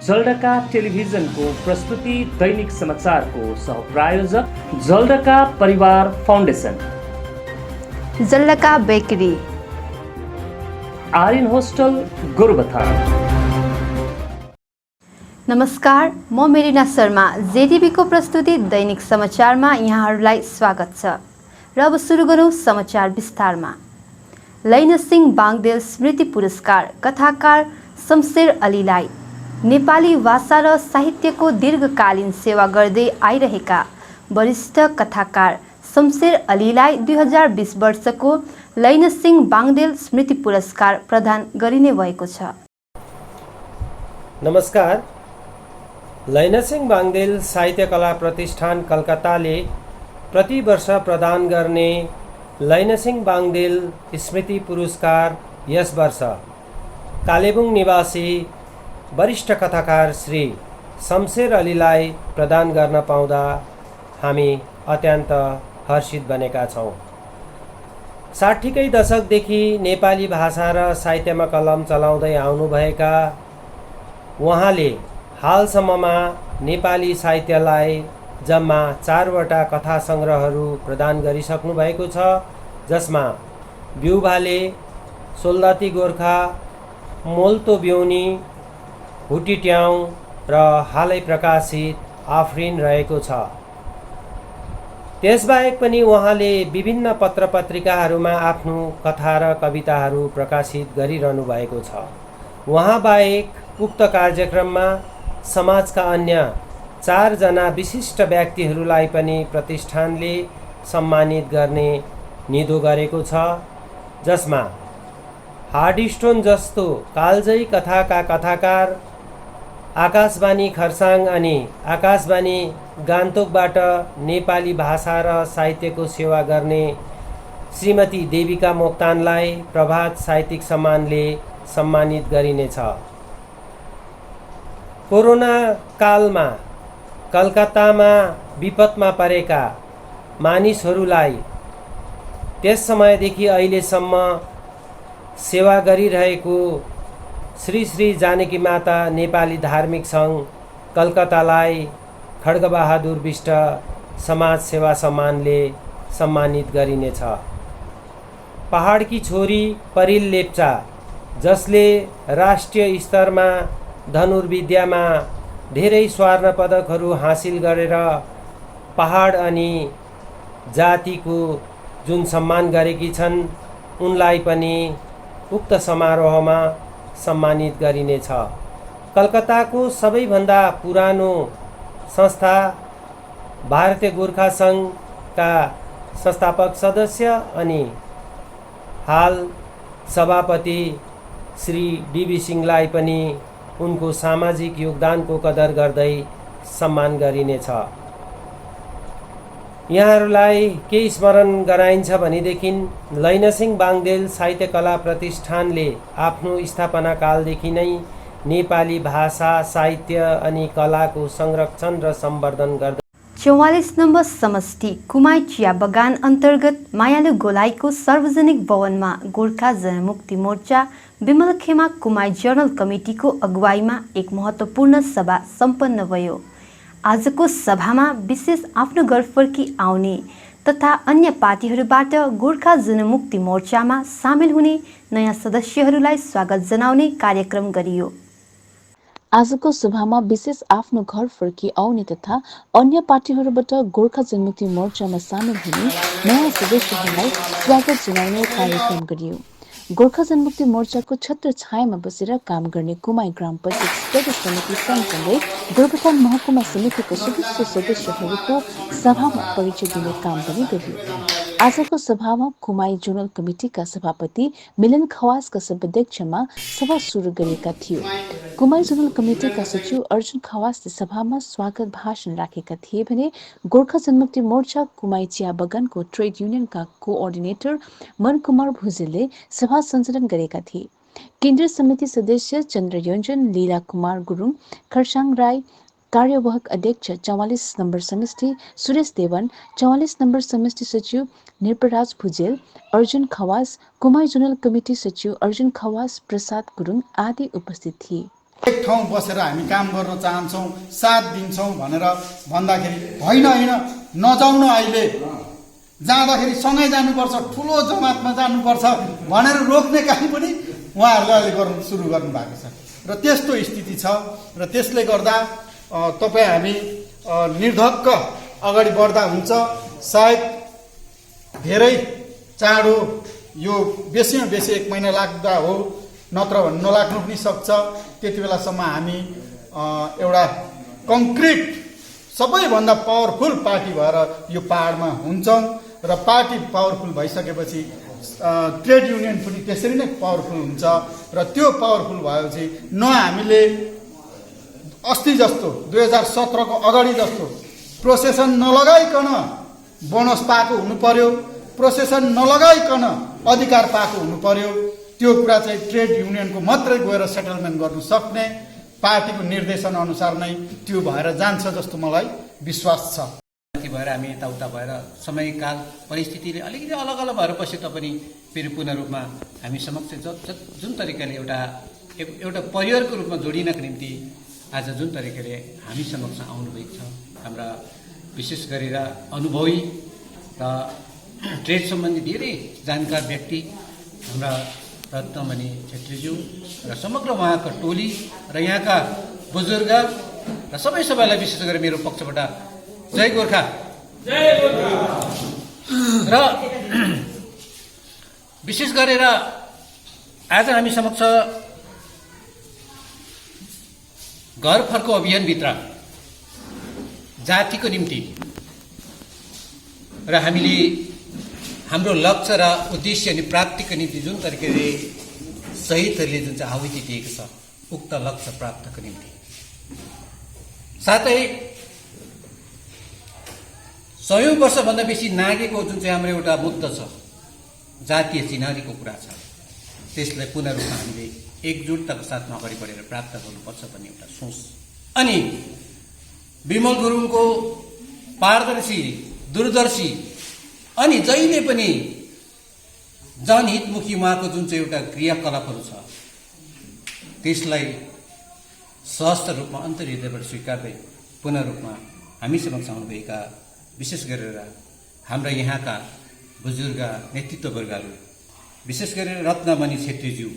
जलढका टेलिभिजनको प्रस्तुति दैनिक समाचारको सहप्रायोजक जलढका परिवार foundation, Jaldhaka bakery, Aryan hostel Gorubathan. नमस्कार, म मेरिना शर्मा। जेटिभीको प्रस्तुति दैनिक समाचारमा यहाँहरूलाई स्वागत छ। र अब सुरु गरौँ समाचार विस्तारमा। लैनसिंह बाङदेल स्मृति पुरस्कार कथाकार शमशेर अलीलाई नेपाली भाषा र साहित्यको दीर्घकालीन सेवा गर्दै आइरहेका वरिष्ठ कथाकार शमशेर अलीलाई 2020 वर्षको लैनसिंह बाङदेल स्मृति पुरस्कार प्रदान गरिने भएको छ। नमस्कार। लैनसिंह बाङदेल साहित्य कला प्रतिष्ठान कलकत्ताले प्रति वर्ष प्रदान गर्ने लैनसिंह बाङदेल स्मृति पुरस्कार यस वर्ष कालेबुङ निवासी वरिष्ठ कथाकार श्री शमशेर अलीलाई प्रदान गर्न पाउँदा हामी अत्यन्त हर्षित बनेका छौँ। 60कै दशकदेखि नेपाली भाषा र साहित्यमा कलम चलाउँदै आउनुभएका उहाँले हालसम्ममा नेपाली साहित्यलाई जम्मा 4वटा कथा सङ्ग्रहहरू प्रदान गरिसक्नु भएको छ, जसमा बिउभाले, सोल्दाती गोर्खा, मोल्तो ब्यौनी, हुटिट्याउँ र हालै प्रकाशित आफरिन रहेको छ। त्यसबाहेक पनि उहाँले विभिन्न पत्रपत्रिकाहरूमा आफ्नो कथा र कविताहरू प्रकाशित गरिरहनु भएको छ। उहाँबाहेक उक्त कार्यक्रममा समाजका अन्य 4 जना विशिष्ट व्यक्तिहरूलाई पनि प्रतिष्ठानले सम्मानित गर्ने निधो गरेको छ, जसमा हार्डस्टोन जस्तो कालजयी कथाका कथाकार, आकाशवाणी खरसाङ अनि आकाशवाणी गान्तोकबाट नेपाली भाषा र साहित्यको सेवा गर्ने श्रीमती देविका मोक्तानलाई प्रभात साहित्यिक सम्मानले सम्मानित गरिनेछ। कोरोना कालमा कलकत्तामा विपदमा परेका मानिसहरूलाई त्यस समयदेखि अहिलेसम्म सेवा गरिरहेको श्री श्री जानकी माता नेपाली धार्मिक सङ्घ कलकत्तालाई खड्गबहादुर बिष्ट समाज सेवा सम्मानले सम्मानित गरिनेछ। पहाडकी छोरी परिल लेप्चा, जसले राष्ट्रिय स्तरमा धनुर्विद्यामा धेरै स्वर्ण पदकहरू हासिल गरेर पहाड अनि जातिको जुन सम्मान गरेकी छन्, उनलाई पनि उक्त समारोहमा सम्मानित गरिनेछ। कलकत्ताको सबैभन्दा पुरानो संस्था भारतीय गोर्खा सङ्घका संस्थापक सदस्य अनि हाल सभापति श्री डीबी सिंहलाई पनि उनको सामाजिक योगदानको कदर गर्दै सम्मान गरिनेछ। यहाँहरूलाई के स्मरण गराइन्छ भनेदेखि लैनसिंह बाङदेल साहित्य कला प्रतिष्ठानले आफ्नो स्थापना कालदेखि नै नेपाली भाषा, साहित्य अनि कलाको संरक्षण र सम्वर्धन गर्दै 44 नम्बर समष्टि कुमाई चिया बगान अन्तर्गत मायालु गोलाईको सार्वजनिक भवनमा गोर्खा जनमुक्ति मोर्चा विमलखेमा कुमाई जर्नल कमिटीको अगुवाईमा एक महत्त्वपूर्ण सभा सम्पन्न भयो। आजको सभामा विशेष आफ्नो घर फर्की आउने तथा अन्य पार्टीहरूबाट गोर्खा जनमुक्ति मोर्चामा सामेल हुने नयाँ सदस्यहरूलाई स्वागत जनाउने कार्यक्रम गरियो। आजको सभामा विशेष आफ्नो घर फर्की आउने तथा अन्य पार्टीहरूबाट गोर्खा जनमुक्ति मोर्चामा सामेल हुने नयाँ सदस्यहरूलाई स्वागत जनाउने कार्यक्रम गरियो। गोर्खा जनमुक्ति मोर्चाको छत्र छायामा बसेर काम गर्ने कुमाई ग्राम पञ्चायत प्रदेश समिति सँगसँगै गोरुबथान महकुमा समितिको सदस्यहरूको सभामा परिचय दिने काम पनि गरियो। आजको सभामा कुमाई जोनल कमिटीका सभापति मिलन खवासका सभाध्यक्षमा सभा सुरु गरेका थियो। कुमाई जोनल कमिटीका सचिव अर्जुन खवासले सभामा स्वागत भाषण राखेका थिए भने गोर्खा जनमुक्ति मोर्चा कुमाई चिया बगानको ट्रेड युनियनका कोअर्डिनेटर मनकुमार भुजेलले सभा सञ्चालन गरेका थिए। केन्द्रीय समिति सदस्य चन्द्रयोञ्जन, लीला कुमार गुरुङ, खरसाङ राई, कार्यवाहक अध्यक्ष 44 नम्बर समष्टि सुरेश देवन, 44 नम्बर समष्टि सचिव निर्पराज भुजेल, अर्जुन खवास, कुमाई जोनल कमिटी सचिव अर्जुन खवास, प्रसाद गुरुङ आदि उपस्थित थिए। एक ठाउँ बसेर हामी काम गर्न चाहन्छौँ, साथ दिन्छौँ भनेर भन्दाखेरि होइन नजाउन, अहिले जाँदाखेरि सँगै जानुपर्छ, ठुलो जमातमा जानुपर्छ भनेर रोक्ने काम पनि उहाँहरूले अहिले गर्नु सुरु गर्नुभएको छ र त्यस्तो स्थिति छ। र त्यसले गर्दा तपाईँ हामी निर्धक्क अगाडि बढ्दा हुन्छ। सायद धेरै चाँडो यो बेसीमा बेसी 1 महिना लाग्दा हो, नत्र भने नलाग्नु पनि सक्छ। त्यति बेलासम्म हामी एउटा कङ्क्रिट सबैभन्दा पावरफुल पार्टी भएर यो पहाडमा हुन्छौँ र पार्टी पावरफुल भइसकेपछि ट्रेड युनियन पनि त्यसरी नै पावरफुल हुन्छ र त्यो पावरफुल भएपछि न हामीले अस्ति जस्तो 2017 को अगाडि जस्तो प्रोसेसन नलगाइकन बोनस पाएको हुनु पर्यो, प्रोसेसन नलगाइकन अधिकार पाएको हुनु पर्यो। त्यो कुरा चाहिँ ट्रेड युनियनको मात्रै गएर सेटलमेन्ट गर्नु सक्ने पार्टीको निर्देशन अनुसार नै त्यो भएर जान्छ जस्तो मलाई विश्वास छ। भएर हामी यताउता भएर समयकाल परिस्थितिले अलिकति अलग अलग भएर पछि पनि फेरि पुनः रूपमा हामी समक्ष जुन तरिकाले एउटा परिवारको रूपमा जोडिनको निम्ति आज जुन तरिकाले हामी समक्ष आउनुभएको छ हाम्रा विशेष गरेर अनुभवी र ट्रेड सम्बन्धी धेरै जानकार व्यक्ति हाम्रा रत्नमणि छेत्रीज्यू र समग्र उहाँको टोली र यहाँका बुजुर्ग र सबैलाई विशेष गरेर मेरो पक्षबाट जय गोर्खा र विशेष गरेर आज हामी समक्ष घर फर्को अभियानभित्र जातिको निम्ति र हामीले हाम्रो लक्ष्य र उद्देश्य अनि प्राप्तिको निम्ति जुन तरिकाले शहीदहरूले जुन चाहिँ आहुति दिएको छ उक्त लक्ष्य प्राप्तको निम्ति साथै 100 वर्षभन्दा बेसी नागेको जुन चाहिँ हाम्रो एउटा मुद्दा छ जातीय चिह्नारीको कुरा छ त्यसलाई पुनः रूपमा हामीले एकजुटताको साथमा अगाडि बढेर प्राप्त गर्नुपर्छ भन्ने एउटा सोच अनि विमल गुरुङको पारदर्शी दूरदर्शी अनि जहिले पनि जनहितमुखी उहाँको जुन चाहिँ एउटा क्रियाकलापहरू छ त्यसलाई सहज रूपमा अन्तर्हृदयबाट स्वीकार्दै पुनः रूपमा हामी समक्ष आउनुभएका विशेष गरेर हाम्रा यहाँका बुजुर्ग नेतृत्ववर्गहरू विशेष गरेर रत्नमणि छेत्रीज्यू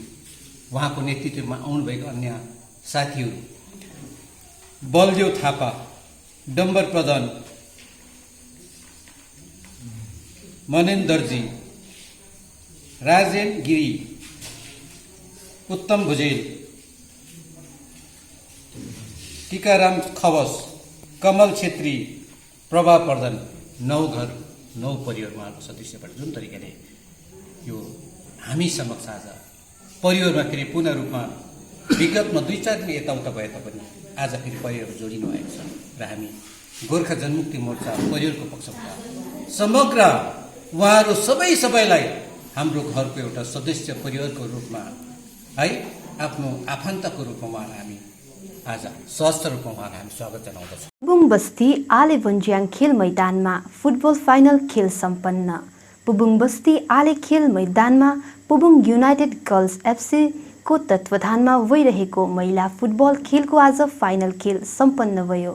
उहाँको नेतृत्वमा आउनुभएका अन्य साथीहरू बलदेव थापा, डम्बर प्रधान, मनेन्दरजी, राजेन गिरी, उत्तम भुजेल, टीकाराम खवास, कमल छेत्री, प्रभा प्रधान 9 घर 9 परिवार उहाँको सदस्यबाट जुन तरिकाले यो हामी समक्ष आज परिवारमा फेरि पुनः रूपमा विगतमा 2-4 दिन यताउता भए तापनि आज फेरि परिवार जोडिनु भएको छ र हामी गोर्खा जनमुक्ति मोर्चा परिवारको पक्षबाट समग्र उहाँहरू सबैलाई हाम्रो घरको एउटा सदस्य परिवारको रूपमा है आफ्नो आफन्तको रूपमा उहाँलाई हामी आज स्वस्थ रूपमा उहाँलाई हामी स्वागत जनाउँदछौँ। पुबुङ बस्ती आले वन्ज्याङ खेल मैदानमा फुटबल फाइनल खेल सम्पन्न। पुबुङ बस्ती आले खेल मैदानमा पुबुङ युनाइटेड गर्ल्स एफसी को तत्वावधानमा भइरहेको महिला फुटबल खेलको आज फाइनल खेल सम्पन्न भयो।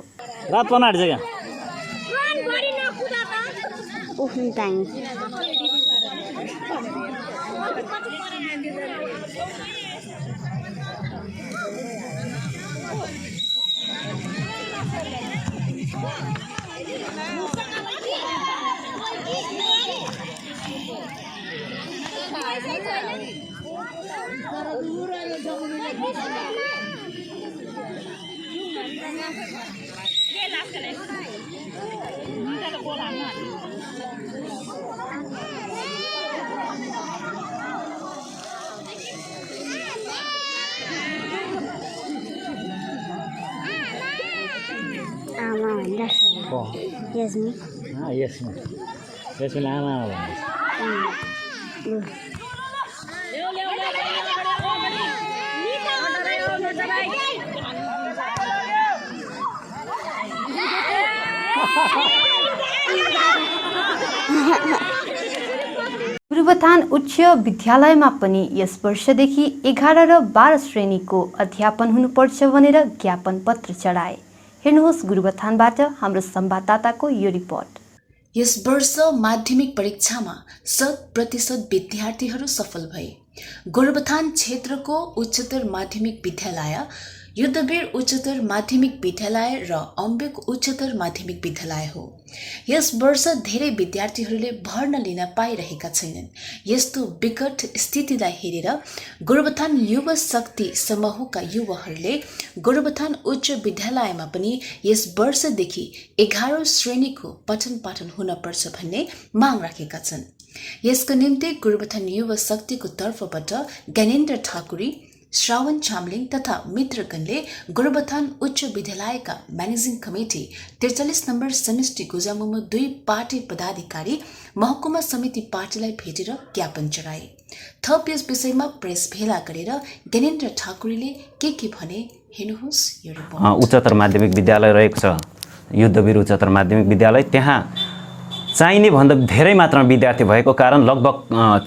यसमा आमा भन्दैछ। गुरुबथान उच्च विद्यालयमा पनि यस वर्षदेखि 11 र 12 श्रेणीको अध्यापन हुनुपर्छ भनेर ज्ञापन पत्र चढाए। हेर्नुहोस् गुरुबथानबाट हाम्रो संवाददाताको यो रिपोर्ट। यस वर्ष माध्यमिक परीक्षामा 100% विद्यार्थीहरू सफल भए। गोरुबथान क्षेत्रको उच्चतर माध्यमिक विद्यालय, युद्धवीर उच्चतर माध्यमिक विद्यालय र अम्बेक उच्चतर माध्यमिक विद्यालय हो। यस वर्ष धेरै विद्यार्थीहरूले भर्ना लिन पाइरहेका छैनन्। यस्तो विकट स्थितिलाई हेरेर गोरुबथान युवा शक्ति समूहका युवाहरूले गोरुबथान उच्च विद्यालयमा पनि यस वर्षदेखि 11औं श्रेणीको पठन पाठन हुनपर्छ भन्ने माग राखेका छन्। यसको निम्ति गोरुबथान युवा शक्तिको तर्फबाट ज्ञानेन्द्र ठाकुरी, श्रावण चामलिङ तथा मित्रगणले गोरुबथान उच्च विद्यालयका म्यानेजिङ कमिटी 43 नम्बर समष्टि गुजामुमो 2 पार्टी पदाधिकारी महकुमा समिति पार्टीलाई भेटेर ज्ञापन चढाए। थप यस विषयमा प्रेस भेला गरेर ज्ञानेन्द्र ठाकुरीले के भने हेर्नुहोस् यो रिपोर्ट। उच्चतर माध्यमिक विद्यालय रहेको छ युद्धवीर उच्चतर माध्यमिक विद्यालय, त्यहाँ चाहिने भन्दा धेरै मात्रामा विद्यार्थी भएको कारण लगभग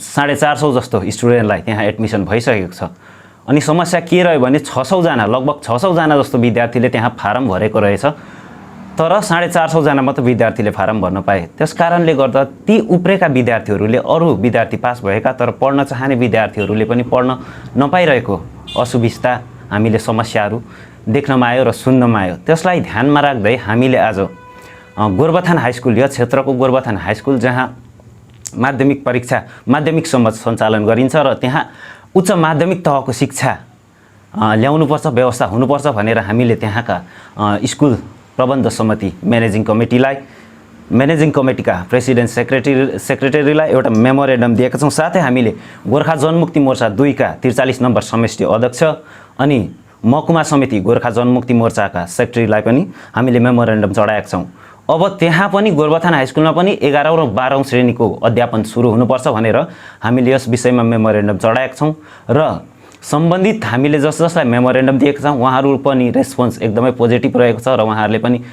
450 जस्तो स्टुडेन्टलाई त्यहाँ एडमिसन भइसकेको छ। अनि समस्या के रह्यो भने 600 जना लगभग 600 जना जस्तो विद्यार्थीले त्यहाँ फारम भरेको रहेछ, तर 450 जना मात्र विद्यार्थीले फारम भर्न पाए। त्यस कारणले गर्दा ती उब्रेका विद्यार्थीहरूले अरू विद्यार्थी पास भएका तर पढ्न चाहने विद्यार्थीहरूले पनि पढ्न नपाइरहेको असुविस्ता हामीले समस्याहरू देख्नमा आयो र सुन्नमा आयो। त्यसलाई ध्यानमा राख्दै हामीले आज गोरुबथान हाई स्कुल, यो क्षेत्रको गोरुबथान हाई स्कुल जहाँ माध्यमिक परीक्षा माध्यमिकसम्म सञ्चालन गरिन्छ र त्यहाँ उच्च माध्यमिक तहको शिक्षा ल्याउनुपर्छ, व्यवस्था हुनुपर्छ भनेर हामीले त्यहाँका स्कुल प्रबन्ध समिति म्यानेजिङ कमिटीका प्रेसिडेन्ट सेक्रेटरीलाई एउटा मेमोरेन्डम दिएका छौँ। साथै हामीले गोर्खा जनमुक्ति मोर्चा 2 का 43 नम्बर समष्टि अध्यक्ष अनि महकुमा समिति गोर्खा जनमुक्ति मोर्चाका सेक्रेटरीलाई पनि हामीले मेमोरेन्डम चढाएका छौँ। अब त्यहाँ पनि गोरुबथान हाई स्कुलमा पनि 11औं र 12औं श्रेणीको अध्यापन सुरु हुनुपर्छ भनेर हामीले यस विषयमा मेमोरेन्डम चढाएका छौँ र सम्बन्धित हामीले जसलाई मेमोरेन्डम दिएका छौँ उहाँहरू पनि रेस्पोन्स एकदमै पोजिटिभ रहेको छ र उहाँहरूले पनि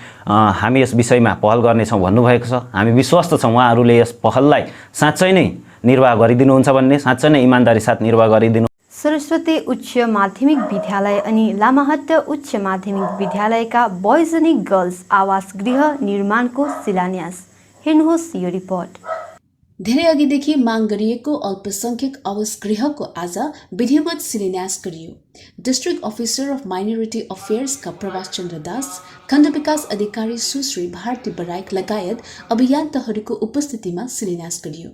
हामी यस विषयमा पहल गर्नेछौँ भन्नुभएको छ। हामी विश्वस्त छौँ उहाँहरूले यस पहललाई साँच्चै नै निर्वाह गरिदिनुहुन्छ भन्ने, साँच्चै नै इमानदारी साथ निर्वाह गरिदिनु। सरस्वती उच्च माध्यमिक विद्यालय अनि लामाहट्ट उच्च माध्यमिक विद्यालयका बोइज अनि गर्ल्स आवास गृह निर्माणको शिलान्यास। हेर्नुहोस् यो रिपोर्ट। धेरै अघिदेखि माग गरिएको अल्पसंख्यक आवास गृहको आज विधिवत शिलान्यास गरियो। डिस्ट्रिक्ट अफिसर अफ माइनोरिटी अफेयर्सका प्रभाष चन्द्र दास, खण्ड विकास अधिकारी सुश्री भारती बराइक लगायत अभियन्ताहरूको उपस्थितिमा शिलान्यास गरियो।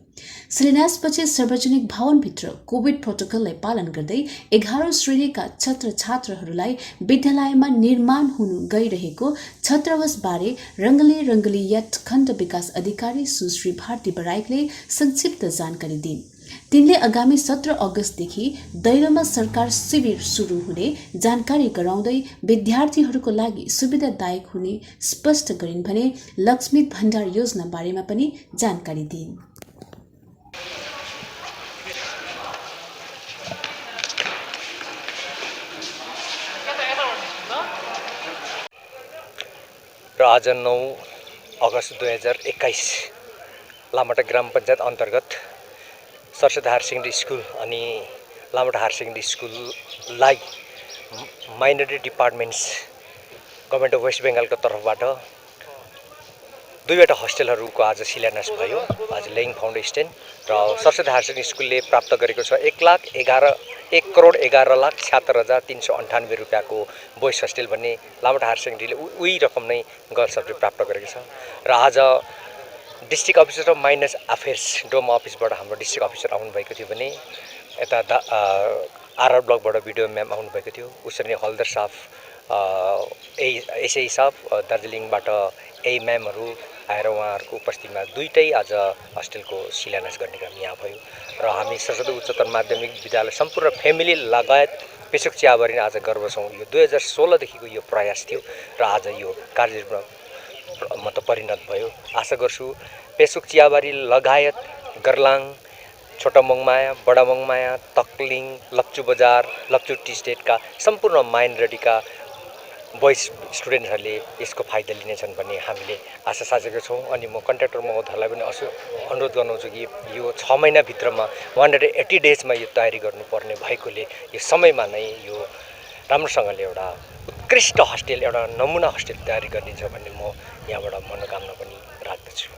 शिलान्यासपछि सार्वजनिक भवनभित्र कोभिड प्रोटोकललाई पालन गर्दै 11औं श्रेणीका छात्र छात्राहरूलाई विद्यालयमा निर्माण हुनु गइरहेको छात्रावासबारे रङ्गलीयट खण्ड विकास अधिकारी सुश्री भारती बराइकले संक्षिप्त जानकारी दिइन्। तिनले आगामी 17 अगस्तदेखि दैलोमा सरकार शिविर सुरु हुने जानकारी गराउँदै विद्यार्थीहरूको लागि सुविधादायक हुने स्पष्ट गरिन् भने लक्ष्मी भण्डार योजना बारेमा पनि जानकारी दिइन्। र आज 9 अगस्त 2021 लामाहट्टा ग्राम पञ्चायत अन्तर्गत सरस्वती हायर सेकेन्ड्री स्कुल अनि लामाहट्टा हायर सेकेन्ड्री स्कुललाई minority departments government of west बेङ्गालको तर्फबाट 2वटा होस्टेलहरूको आज शिलान्यास भयो। आज लेइङ फाउन्डेसन र सरस्वती हायर सेकेन्ड्री स्कुलले प्राप्त गरेको छ 1,11,76,398 रुपियाँको बोइज होस्टेल भन्ने लामाहट्टा हायर सेकेन्ड्रीले उही रकम नै गर्ल्सहरूले प्राप्त गरेको छ। र आज district officer of minus affairs Doma अफिसबाट हाम्रो डिस्ट्रिक्ट अफिसर आउनुभएको थियो भने यता आरआर ब्लकबाट बिडिओ म्याम आउनुभएको थियो। उसरी नै हलदर साहब, एसआई साहब दार्जिलिङबाट ए म्यामहरू आएर उहाँहरूको उपस्थितिमा दुईटै आज होस्टेलको शिलान्यास गर्ने काम यहाँ भयो। र हामी सरस्वती उच्चतर माध्यमिक विद्यालय सम्पूर्ण फ्यामिली लगायत पेसोक चियाबारी आज गर्व छौँ। यो 2016 देखिको यो प्रयास थियो र आज यो कार्यक्रम परिणत भयो। आशा गर्छु पेसोक चियाबारी लगायत गर्लाङ, छोटा मङमाया, बडा मङमाया, तक्लिङ, लप्चू बजार, लप्चू टी स्टेटका सम्पूर्ण माइनोरिटीका बोइज स्टुडेन्टहरूले यसको फाइदा लिनेछन् भन्ने हामीले आशा साचेका छौँ। अनि म कन्ट्र्याक्टर महोदयलाई पनि अनुरोध गर्नुहुन्छ कि यो 6 महिनाभित्रमा 180 डेजमा यो तयारी गर्नुपर्ने भएकोले यो समयमा नै यो राम्रोसँगले एउटा उत्कृष्ट हस्टेल, एउटा नमुना हस्टेल तयारी गरिदिन्छ भन्ने म यहाँबाट मनोकामना पनि राख्दछु।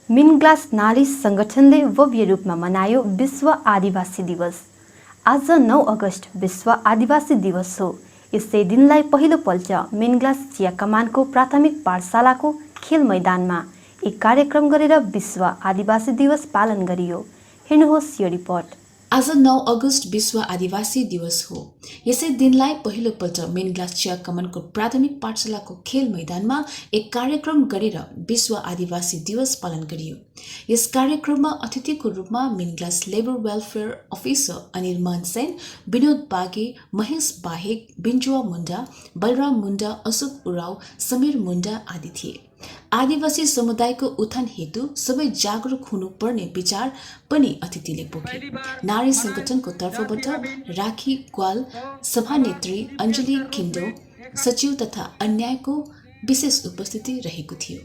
मिनग्लास नारी सङ्गठनले भव्य रूपमा मनायो विश्व आदिवासी दिवस। आज 9 अगस्त विश्व आदिवासी दिवस हो। यसै दिनलाई पहिलोपल्ट मिनग्लास चिया कमानको प्राथमिक पाठशालाको खेल मैदानमा एक कार्यक्रम गरेर विश्व आदिवासी दिवस पालन गरियो। हेर्नुहोस् यो रिपोर्ट। आज 9 अगस्त विश्व आदिवासी दिवस हो। यसै दिनलाई पहिलोपल्ट मिनग्लास चिया कमानको प्राथमिक पाठशालाको खेल मैदानमा एक कार्यक्रम गरेर विश्व आदिवासी दिवस पालन गरियो। यस कार्यक्रममा अतिथिको रूपमा मिनग्लास labour welfare officer Anil Mansen, Vinod Bage, Mahesh बाहेक, बिन्जुवा मुन्डा, बलराम मुन्डा, अशोक उराव, समीर मुन्डा आदि थिए। आदिवासी समुदायको उत्थान हेतु सबै जागरुक हुनुपर्ने विचार पनि अतिथिले पोखे। नारी संगठनको तर्फबाट राखी ग्वाल, सभानेत्री अञ्जली खिन्डो, सचिव तथा अन्यको विशेष उपस्थिति रहेको थियो।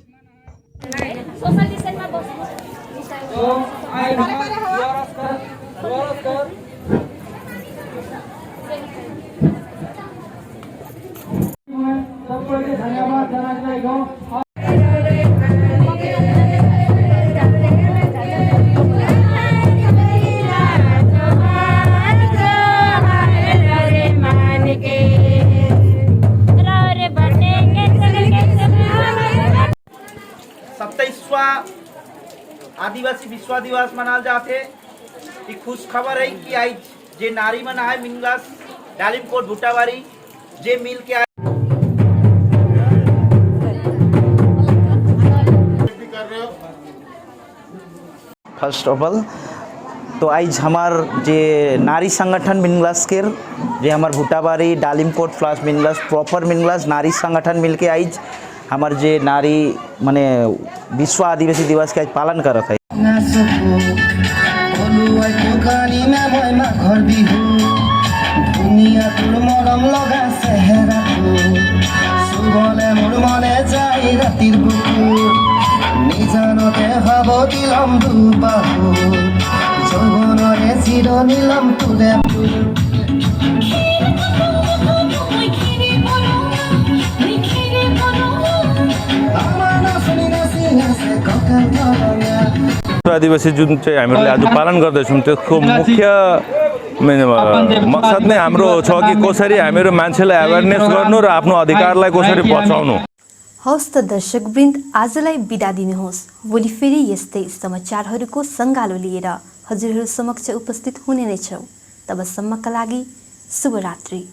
आदिवासी विश्व दिवस मनाल जाते। ये खुश खबर है कि आज जे नारी मन आए मिनग्लास डालिमकोट भुट्टाबारी जे मिल के आए। फर्स्ट ऑफ ऑल तो आज हमार जे नारी संगठन मिनग्लास के जे हमार भुट्टाबारी डालिमकोट फ्लास मिनग्लास प्रॉपर मिनग्लास नारी संगठन मिलके आज हमार जे नारी माने विश्व आदिवासी दिवस के आज पालन करत है। आदिवासी जुन चाहिँ हामीले आज पालन गर्दैछौँ त्यसको मुख्य मकसद नै हाम्रो छ कि कसरी हामीहरू मान्छेलाई अवेरनेस गर्नु र आफ्नो अधिकारलाई कसरी बचाउनु। हवस् त दर्शकवृन्द, आजलाई बिदा दिनुहोस्। भोलि फेरि यस्तै समाचारहरूको सङ्गालो लिएर हजुरहरू समक्ष उपस्थित हुने नै छौँ। तबसम्मका लागि शुभरात्रि।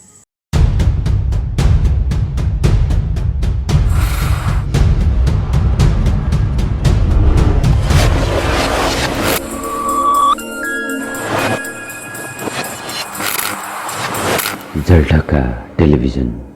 जलढका टेलिभिजन।